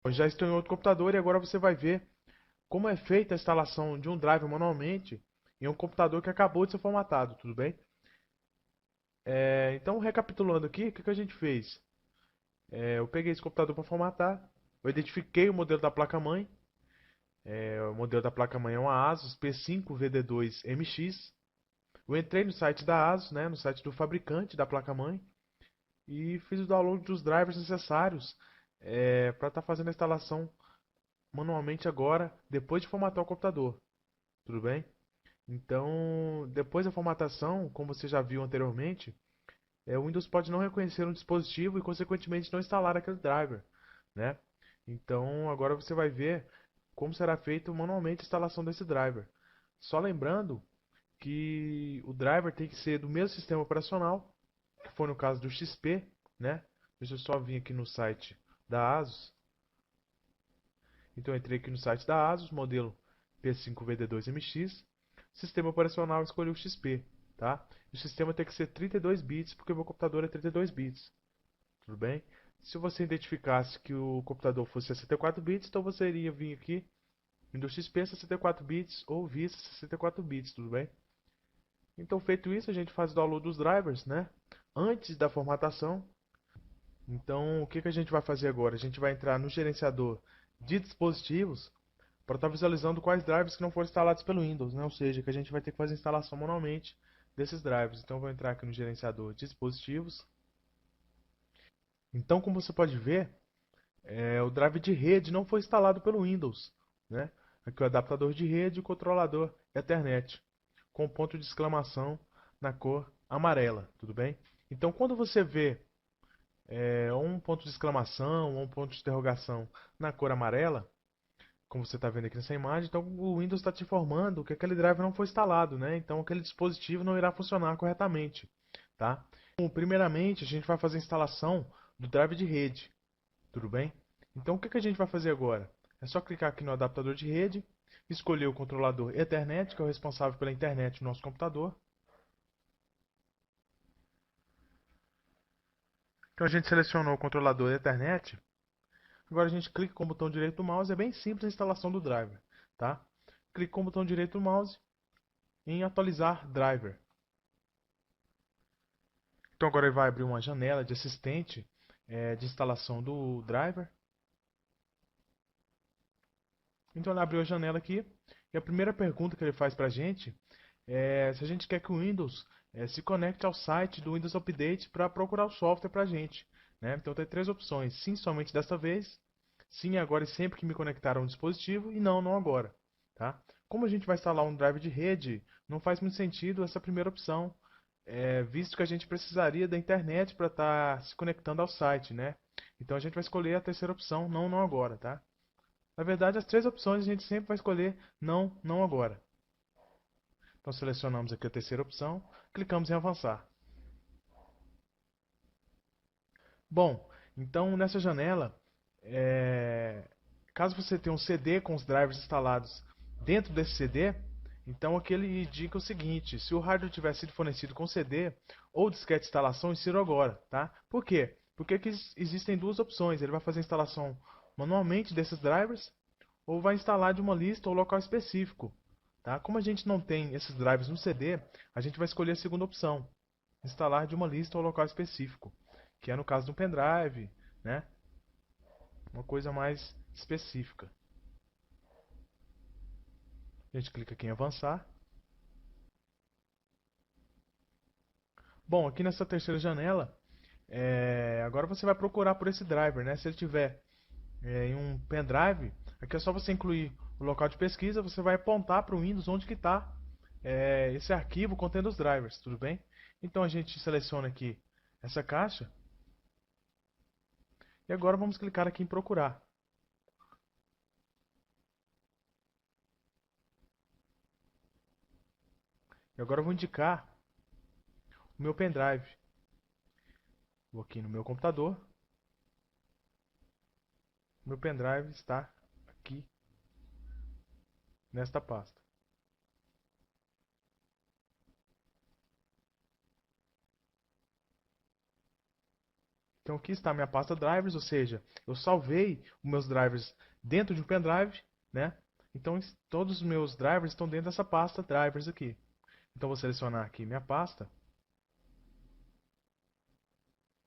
Eu já estou em outro computador e agora você vai ver como é feita a instalação de um driver manualmente em um computador que acabou de ser formatado, tudo bem? Então, recapitulando aqui, o que a gente fez? Eu peguei esse computador para formatar, eu identifiquei o modelo da placa-mãe, o modelo da placa-mãe é uma ASUS P5VD2MX. Eu entrei no site da ASUS, né, no site do fabricante da placa-mãe, e fiz o download dos drivers necessários para estar fazendo a instalação manualmente agora, depois de formatar o computador, tudo bem? Então, depois da formatação, como você já viu anteriormente, o Windows pode não reconhecer um dispositivo e, consequentemente, não instalar aquele driver, né? Então, agora você vai ver como será feito manualmente a instalação desse driver. Só lembrando que o driver tem que ser do mesmo sistema operacional, que foi no caso do XP, né? Deixa eu só vir aqui no site da ASUS. Então, eu entrei aqui no site da ASUS, modelo P5VD2MX. Sistema operacional, escolhi o XP, tá? O sistema tem que ser 32 bits, porque o meu computador é 32 bits, tudo bem? Se você identificasse que o computador fosse 64 bits, então você iria vir aqui, Windows XP 64 bits ou Vista 64 bits, tudo bem? Então, feito isso, a gente faz o download dos drivers, né? Antes da formatação. Então, o que a gente vai fazer agora? A gente vai entrar no gerenciador de dispositivos para estar visualizando quais drivers que não foram instalados pelo Windows, né? Ou seja, que a gente vai ter que fazer a instalação manualmente desses drivers. Então, eu vou entrar aqui no gerenciador de dispositivos. Então, como você pode ver, o drive de rede não foi instalado pelo Windows, né? Aqui o adaptador de rede e o controlador Ethernet, com ponto de exclamação na cor amarela, tudo bem? Então, quando você vê um ponto de exclamação ou um ponto de interrogação na cor amarela, como você está vendo aqui nessa imagem, então o Windows está te informando que aquele drive não foi instalado, né? Então aquele dispositivo não irá funcionar corretamente, tá? Bom, primeiramente, a gente vai fazer a instalação do drive de rede, tudo bem? Então o que a gente vai fazer agora? É só clicar aqui no adaptador de rede, escolher o controlador Ethernet, que é o responsável pela internet do nosso computador. Então a gente selecionou o controlador Ethernet. Agora a gente clica com o botão direito do mouse, é bem simples a instalação do driver, tá? Clique com o botão direito do mouse em atualizar driver. Então agora ele vai abrir uma janela de assistente de instalação do driver. Então ele abriu a janela aqui e a primeira pergunta que ele faz para a gente é se a gente quer que o Windows se conecte ao site do Windows Update para procurar o software para a gente, né? Então tem três opções: sim, somente desta vez, sim, agora e sempre que me conectar a um dispositivo, e não, não agora, tá? Como a gente vai instalar um drive de rede, não faz muito sentido essa primeira opção, visto que a gente precisaria da internet para estar se conectando ao site, né? Então a gente vai escolher a terceira opção, não, não agora, tá? Na verdade, as três opções a gente sempre vai escolher não, não agora. Então selecionamos aqui a terceira opção, clicamos em avançar. Bom, então nessa janela, caso você tenha um CD com os drivers instalados dentro desse CD, então aqui ele indica o seguinte: se o hardware tiver sido fornecido com CD ou disquete de instalação, insira agora, tá? Por quê? Porque aqui existem duas opções: ele vai fazer a instalação manualmente desses drivers ou vai instalar de uma lista ou local específico, tá? Como a gente não tem esses drivers no CD, a gente vai escolher a segunda opção: instalar de uma lista ou local específico, que é no caso do pendrive, né? Uma coisa mais específica. A gente clica aqui em avançar. Bom, aqui nessa terceira janela, agora você vai procurar por esse driver, né? Se ele tiver em um pendrive, aqui é só você incluir o local de pesquisa, você vai apontar para o Windows onde que está esse arquivo contendo os drivers, tudo bem? Então a gente seleciona aqui essa caixa e agora vamos clicar aqui em procurar. E agora eu vou indicar o meu pendrive. Vou aqui no meu computador. Meu pendrive está aqui nesta pasta. Então aqui está a minha pasta drivers, ou seja, eu salvei os meus drivers dentro de um pendrive, né? Então todos os meus drivers estão dentro dessa pasta drivers aqui. Então vou selecionar aqui minha pasta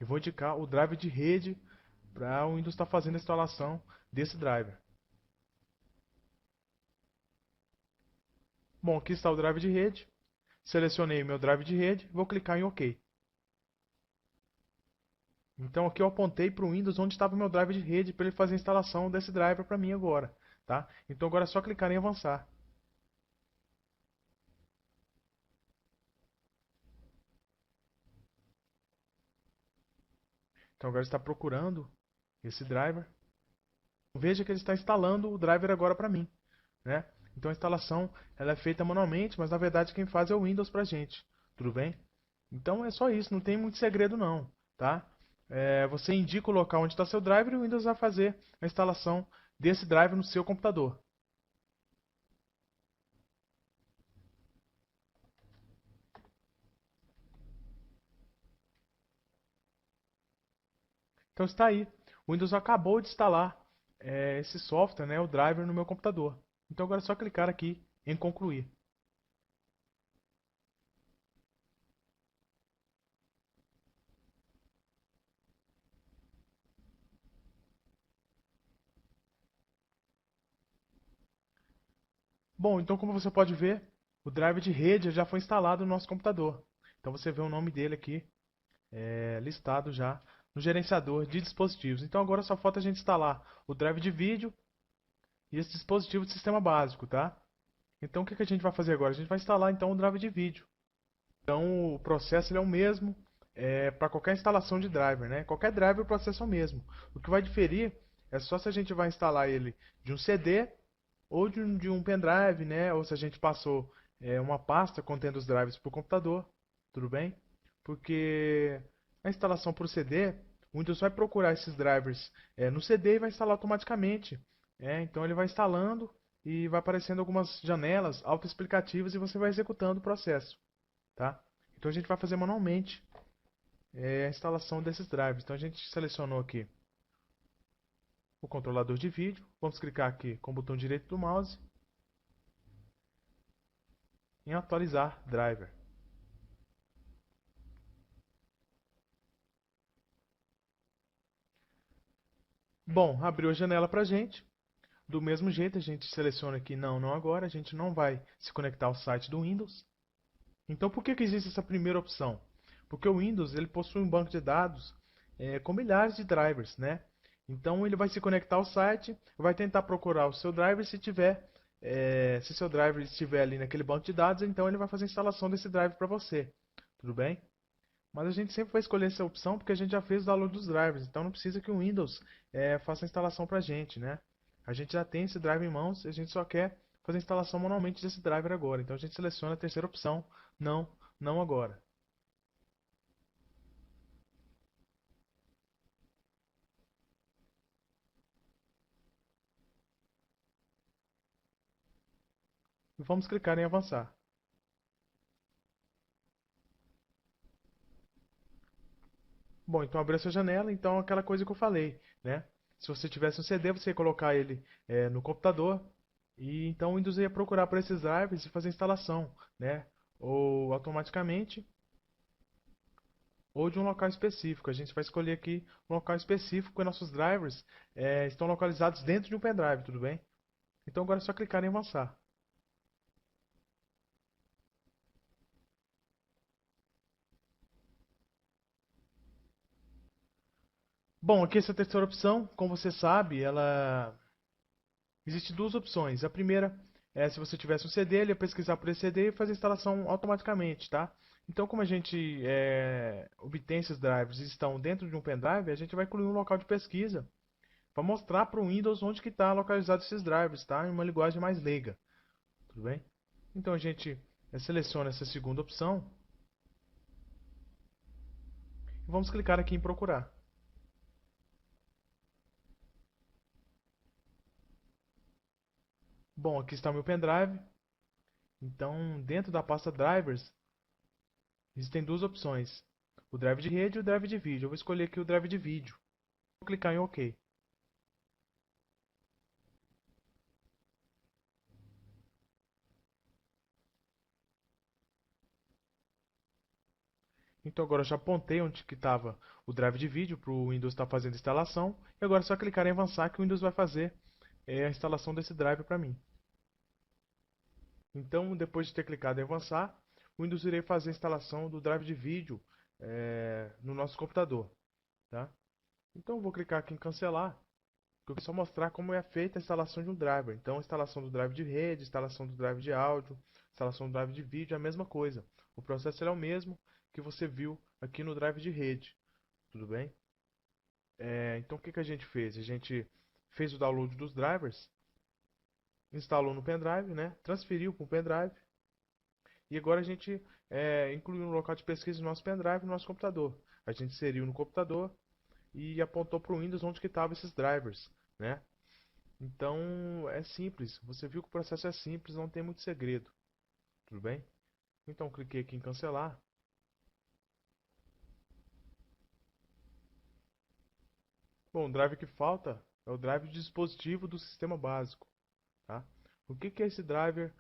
e vou indicar o driver de rede para o Windows estar fazendo a instalação desse driver. Bom, aqui está o drive de rede. Selecionei o meu drive de rede, vou clicar em OK. Então aqui eu apontei para o Windows onde estava o meu drive de rede para ele fazer a instalação desse driver para mim agora, tá? Então agora é só clicar em avançar. Então agora está procurando esse driver. Veja que ele está instalando o driver agora para mim, né? Então a instalação ela é feita manualmente, mas na verdade quem faz é o Windows para a gente, tudo bem? Então é só isso, não tem muito segredo não, tá? Você indica o local onde está seu driver e o Windows vai fazer a instalação desse driver no seu computador. Então está aí, o Windows acabou de instalar esse software, né, o driver no meu computador. Então agora é só clicar aqui em concluir. Bom, então como você pode ver, o drive de rede já foi instalado no nosso computador. Então você vê o nome dele aqui listado já no gerenciador de dispositivos. Então agora só falta a gente instalar o drive de vídeo e esse dispositivo de sistema básico, tá? Então o que a gente vai fazer agora? A gente vai instalar então o drive de vídeo. Então o processo ele é o mesmo para qualquer instalação de driver, né? Qualquer driver o processo é o mesmo. O que vai diferir é só se a gente vai instalar ele de um CD ou de um pendrive, né? Ou se a gente passou uma pasta contendo os drivers para o computador, tudo bem? Porque a instalação por CD, o Windows vai procurar esses drivers no CD e vai instalar automaticamente. Então ele vai instalando e vai aparecendo algumas janelas autoexplicativas e você vai executando o processo, tá? Então a gente vai fazer manualmente a instalação desses drivers. Então a gente selecionou aqui o controlador de vídeo, vamos clicar aqui com o botão direito do mouse em atualizar driver. Bom, abriu a janela para a gente. Do mesmo jeito, a gente seleciona aqui não, não agora. A gente não vai se conectar ao site do Windows. Então, por que existe essa primeira opção? Porque o Windows ele possui um banco de dados com milhares de drivers, né? Então, ele vai se conectar ao site, vai tentar procurar o seu driver se tiver, se seu driver estiver ali naquele banco de dados, então ele vai fazer a instalação desse driver para você. Tudo bem? Mas a gente sempre vai escolher essa opção porque a gente já fez o download dos drivers, então não precisa que o Windows faça a instalação para a gente, né? A gente já tem esse driver em mãos e a gente só quer fazer a instalação manualmente desse driver agora. Então a gente seleciona a terceira opção, não, não agora. E vamos clicar em avançar. Bom, então abriu essa janela, então aquela coisa que eu falei, né? Se você tivesse um CD, você ia colocar ele no computador e então o Windows ia procurar por esses drivers e fazer a instalação, né? Ou automaticamente ou de um local específico. A gente vai escolher aqui um local específico e nossos drivers estão localizados dentro de um pendrive, tudo bem? Então agora é só clicar em avançar. Bom, aqui essa terceira opção, como você sabe, ela existe duas opções. A primeira é se você tivesse um CD, ele ia pesquisar por esse CD e fazer a instalação automaticamente, tá? Então, como a gente obtém esses drivers e estão dentro de um pendrive, a gente vai incluir um local de pesquisa para mostrar para o Windows onde que está localizado esses drivers, tá? Em uma linguagem mais leiga, tudo bem? Então a gente seleciona essa segunda opção e vamos clicar aqui em procurar. Bom, aqui está o meu pendrive. Então, dentro da pasta drivers, existem duas opções. o drive de rede e o drive de vídeo. Eu vou escolher aqui o drive de vídeo. Vou clicar em OK. Então agora eu já apontei onde que estava o drive de vídeo para o Windows estar fazendo a instalação. E agora é só clicar em avançar que o Windows vai fazer a instalação desse drive para mim. Então, depois de ter clicado em avançar, o Windows irá fazer a instalação do drive de vídeo no nosso computador. Tá? Então, eu vou clicar aqui em cancelar, que eu quero só mostrar como é feita a instalação de um driver. Então, a instalação do drive de rede, instalação do drive de áudio, instalação do drive de vídeo é a mesma coisa. O processo é o mesmo que você viu aqui no drive de rede. Tudo bem? Então, o que a gente fez? A gente fez o download dos drivers, instalou no pendrive, né? Transferiu para o pendrive. E agora a gente incluiu no local de pesquisa no nosso pendrive no nosso computador. A gente inseriu no computador e apontou para o Windows onde que estavam esses drivers, né? Então é simples. Você viu que o processo é simples, não tem muito segredo. Tudo bem? Então cliquei aqui em cancelar. Bom, o drive que falta é o drive de dispositivo do sistema básico, tá? O que é esse driver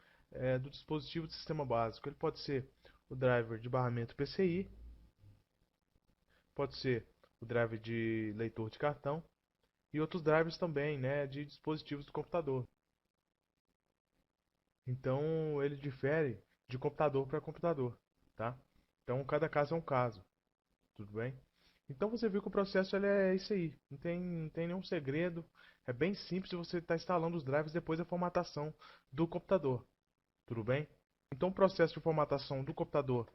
do dispositivo do sistema básico? Ele pode ser o driver de barramento PCI, pode ser o driver de leitor de cartão e outros drivers também, né, de dispositivos do computador. Então ele difere de computador para computador, tá? Então cada caso é um caso, tudo bem? Então você viu que o processo ele é isso aí, não tem nenhum segredo, é bem simples você estar instalando os drivers depois da formatação do computador, tudo bem? Então o processo de formatação do computador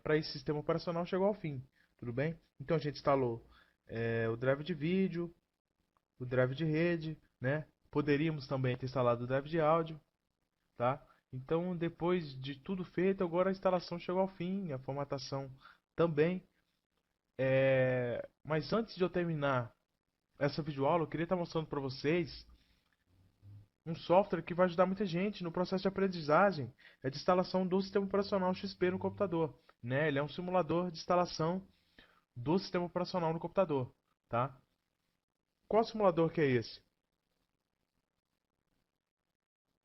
para esse sistema operacional chegou ao fim, tudo bem? Então a gente instalou o drive de vídeo, o drive de rede, né? Poderíamos também ter instalado o drive de áudio, tá? Então, depois de tudo feito, agora a instalação chegou ao fim, a formatação também. Mas antes de eu terminar essa videoaula, eu queria estar mostrando para vocês um software que vai ajudar muita gente no processo de aprendizagem, de instalação do sistema operacional XP no computador, né? Ele é um simulador de instalação do sistema operacional no computador, tá? Qual simulador que é esse?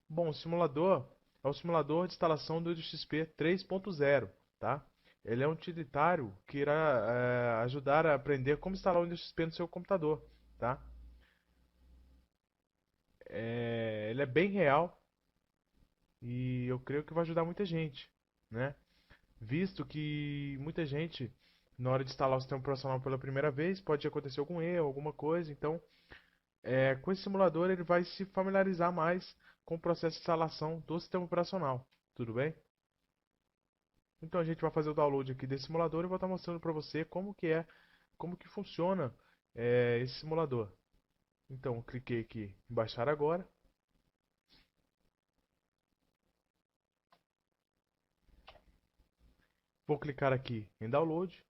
Bom, o simulador é o simulador de instalação do Windows XP 3.0, tá? Ele é um utilitário que irá ajudar a aprender como instalar o Windows XP no seu computador, tá? Ele é bem real e eu creio que vai ajudar muita gente, né? Visto que muita gente, na hora de instalar o sistema operacional pela primeira vez, pode acontecer algum erro, alguma coisa, então com esse simulador ele vai se familiarizar mais com o processo de instalação do sistema operacional, tudo bem? Então a gente vai fazer o download aqui desse simulador e vou estar mostrando para você como que funciona esse simulador. Então cliquei aqui em baixar agora. Vou clicar aqui em download.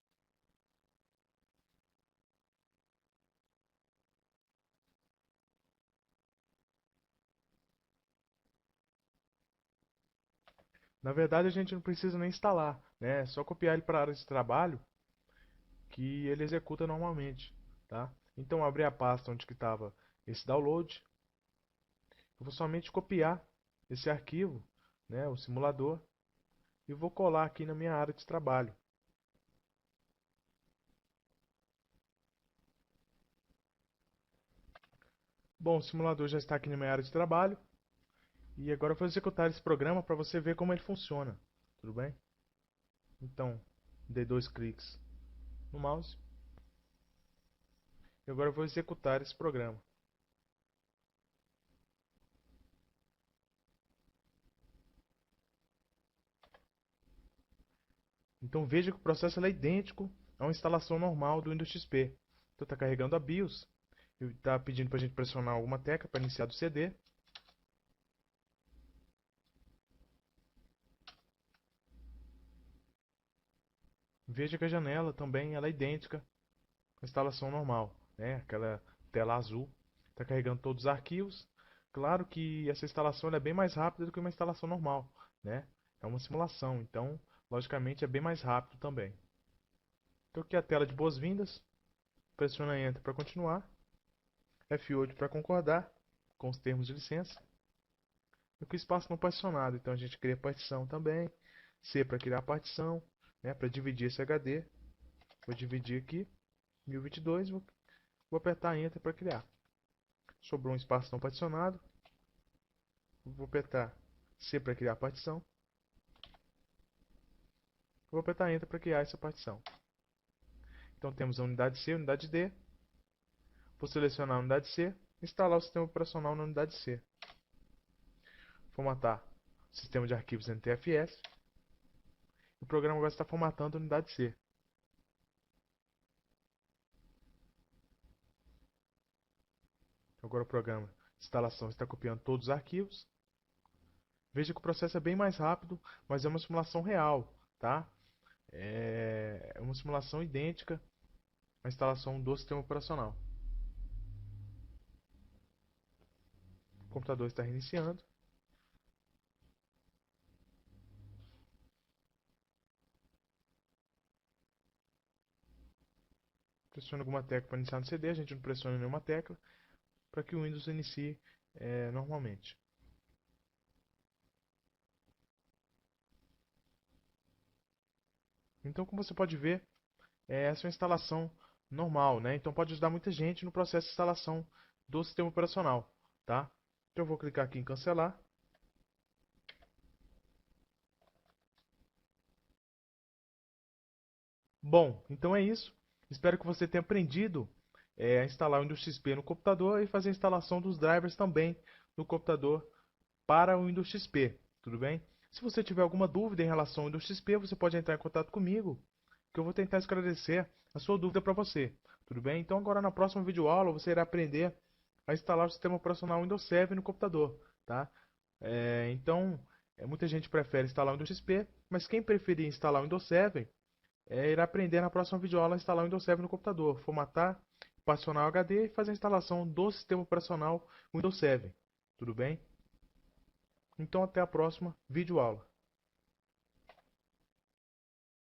Na verdade a gente não precisa nem instalar, né? É só copiar ele para a área de trabalho que ele executa normalmente, tá? Então abrir a pasta onde que estava esse download. Eu vou somente copiar esse arquivo, né, o simulador, e vou colar aqui na minha área de trabalho. Bom, o simulador já está aqui na minha área de trabalho. E agora eu vou executar esse programa para você ver como ele funciona. Tudo bem? Então, dei dois cliques no mouse. E agora eu vou executar esse programa. Então veja que o processo é idêntico a uma instalação normal do Windows XP. Então está carregando a BIOS. Está pedindo para a gente pressionar alguma tecla para iniciar do CD. Veja que a janela também ela é idêntica à instalação normal, né? Aquela tela azul. Está carregando todos os arquivos. Claro que essa instalação é bem mais rápida do que uma instalação normal, né? É uma simulação, então, logicamente, é bem mais rápido também. Então aqui é a tela de boas-vindas. Pressiona Enter para continuar. F8 para concordar com os termos de licença. Aqui o espaço não particionado, então a gente cria partição também. C para criar a partição, né, para dividir esse HD. Vou dividir aqui, 1022, vou apertar Enter para criar. Sobrou um espaço não particionado. Vou apertar C para criar a partição. Vou apertar Enter para criar essa partição. Então temos a unidade C, a unidade D. Vou selecionar a unidade C, instalar o sistema operacional na unidade C. Formatar o sistema de arquivos NTFS. O programa agora está formatando a unidade C. Agora o programa de instalação está copiando todos os arquivos. Veja que o processo é bem mais rápido, mas é uma simulação real, tá? É uma simulação idêntica à instalação do sistema operacional. O computador está reiniciando. Pressione alguma tecla para iniciar no CD, a gente não pressiona nenhuma tecla, para que o Windows inicie normalmente. Então, como você pode ver, essa é uma instalação normal, né? Então pode ajudar muita gente no processo de instalação do sistema operacional, tá? Então eu vou clicar aqui em cancelar. Bom, então é isso. Espero que você tenha aprendido a instalar o Windows XP no computador e fazer a instalação dos drivers também no computador para o Windows XP, tudo bem? Se você tiver alguma dúvida em relação ao Windows XP, você pode entrar em contato comigo, que eu vou tentar esclarecer a sua dúvida para você, tudo bem? Então agora na próxima videoaula você irá aprender a instalar o sistema operacional Windows 7 no computador, tá? Muita gente prefere instalar o Windows XP, mas quem preferir instalar o Windows 7 irá aprender na próxima videoaula a instalar o Windows 7 no computador, formatar, particionar o HD e fazer a instalação do sistema operacional Windows 7, tudo bem? Então até a próxima videoaula.